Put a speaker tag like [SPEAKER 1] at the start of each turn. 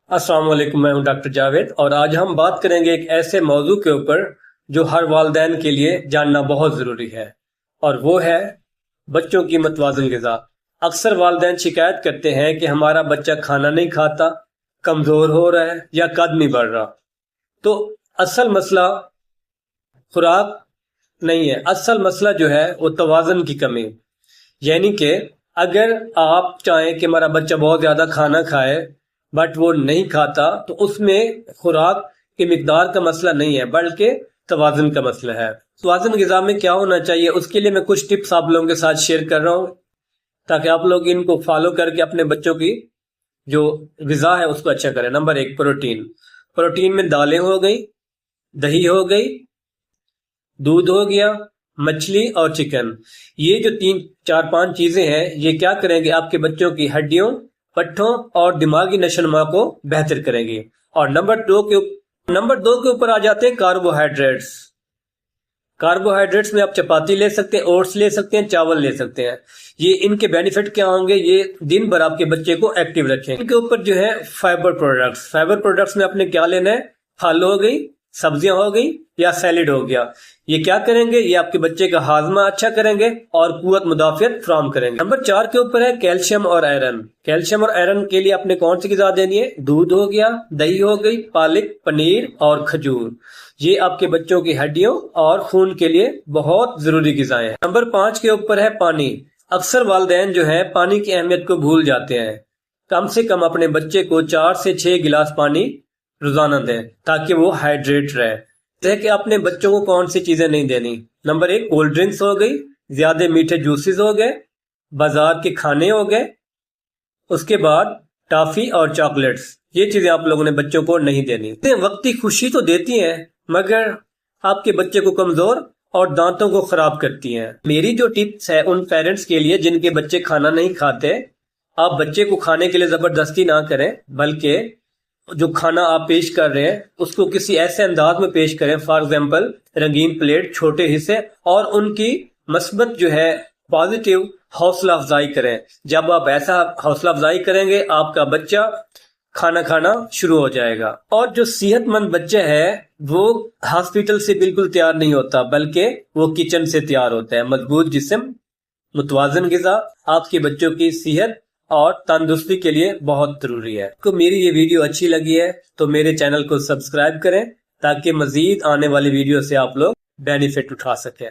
[SPEAKER 1] السلام علیکم، میں ہوں ڈاکٹر جاوید اور آج ہم بات کریں گے ایک ایسے موضوع کے اوپر جو ہر والدین کے لیے جاننا بہت ضروری ہے، اور وہ ہے بچوں کی متوازن غذا۔ اکثر والدین شکایت کرتے ہیں کہ ہمارا بچہ کھانا نہیں کھاتا، کمزور ہو رہا ہے یا قد نہیں بڑھ رہا۔ تو اصل مسئلہ خوراک نہیں ہے، اصل مسئلہ جو ہے وہ توازن کی کمی، یعنی کہ اگر آپ چاہیں کہ ہمارا بچہ بہت زیادہ کھانا کھائے بٹ وہ نہیں کھاتا تو اس میں خوراک کی مقدار کا مسئلہ نہیں ہے بلکہ توازن کا مسئلہ ہے۔ توازن غذا میں کیا ہونا چاہیے، اس کے لیے میں کچھ ٹپس آپ لوگوں کے ساتھ شیئر کر رہا ہوں تاکہ آپ لوگ ان کو فالو کر کے اپنے بچوں کی جو غذا ہے اس کو اچھا کریں۔ نمبر 1، پروٹین میں دالیں ہو گئی، دہی ہو گئی، دودھ ہو گیا، مچھلی اور چکن۔ یہ جو 3-4-5 چیزیں ہیں یہ کیا کریں گے، آپ کے بچوں کی ہڈیوں، پٹھوں اور دماغی نشو و نما کو بہتر کریں گی۔ اور نمبر 2 کے اوپر آ جاتے ہیں کاربوہائیڈریٹس۔ کاربوہائیڈریٹس میں آپ چپاتی لے سکتے ہیں، اوٹس لے سکتے ہیں، چاول لے سکتے ہیں۔ یہ ان کے بینیفٹ کیا ہوں گے، یہ دن بھر آپ کے بچے کو ایکٹیو رکھیں۔ ان کے اوپر جو ہے فائبر پروڈکٹس میں آپ نے کیا لینا ہے، پھل ہو گئی، سبزیاں ہو گئی یا سیلڈ ہو گیا۔ یہ کیا کریں گے، یہ آپ کے بچے کا ہاضمہ اچھا کریں گے اور قوت مدافعت فراہم کریں گے۔ نمبر 4 کے اوپر ہے کیلشیم اور آئرن۔ کیلشیم اور آئرن کے لیے آپ نے کون سی غذا دینی ہے، دودھ ہو گیا، دہی ہو گئی، پالک، پنیر اور کھجور۔ یہ آپ کے بچوں کی ہڈیوں اور خون کے لیے بہت ضروری غذائیں ہیں۔ نمبر 5 کے اوپر ہے پانی۔ اکثر والدین جو ہے پانی کی اہمیت کو بھول جاتے ہیں۔ کم سے کم اپنے بچے کو 4 سے 6 گلاس پانی روزانہ دیں تاکہ وہ ہائیڈریٹ رہے۔ کہ اپنے بچوں کو کون سی چیزیں نہیں دینی۔ نمبر 1، کولڈ ڈرنکس ہو گئی، زیادہ میٹھے جوسز ہو گئے، بازار کے کھانے ہو گئے، اس کے بعد ٹافی اور چاکلیٹس۔ یہ چیزیں آپ لوگوں نے بچوں کو نہیں دینی۔ وقتی خوشی تو دیتی ہیں مگر آپ کے بچے کو کمزور اور دانتوں کو خراب کرتی ہیں۔ میری جو ٹپس ہے ان پیرنٹس کے لیے جن کے بچے کھانا نہیں کھاتے، آپ بچے کو کھانے کے لیے زبردستی نہ کریں بلکہ جو کھانا آپ پیش کر رہے ہیں اس کو کسی ایسے انداز میں پیش کریں، فار ایگزامپل رنگین پلیٹ، چھوٹے حصے، اور ان کی مثبت جو ہے پازیٹیو حوصلہ افزائی کریں۔ جب آپ ایسا حوصلہ افزائی کریں گے آپ کا بچہ کھانا کھانا شروع ہو جائے گا۔ اور جو صحت مند بچہ ہے وہ ہاسپٹل سے بالکل تیار نہیں ہوتا بلکہ وہ کچن سے تیار ہوتا ہے۔ مضبوط جسم، متوازن غذا آپ کے بچوں کی صحت اور تندرستی کے لیے بہت ضروری ہے۔ کو میری یہ ویڈیو اچھی لگی ہے تو میرے چینل کو سبسکرائب کریں تاکہ مزید آنے والی ویڈیو سے آپ لوگ بینیفٹ اٹھا سکیں۔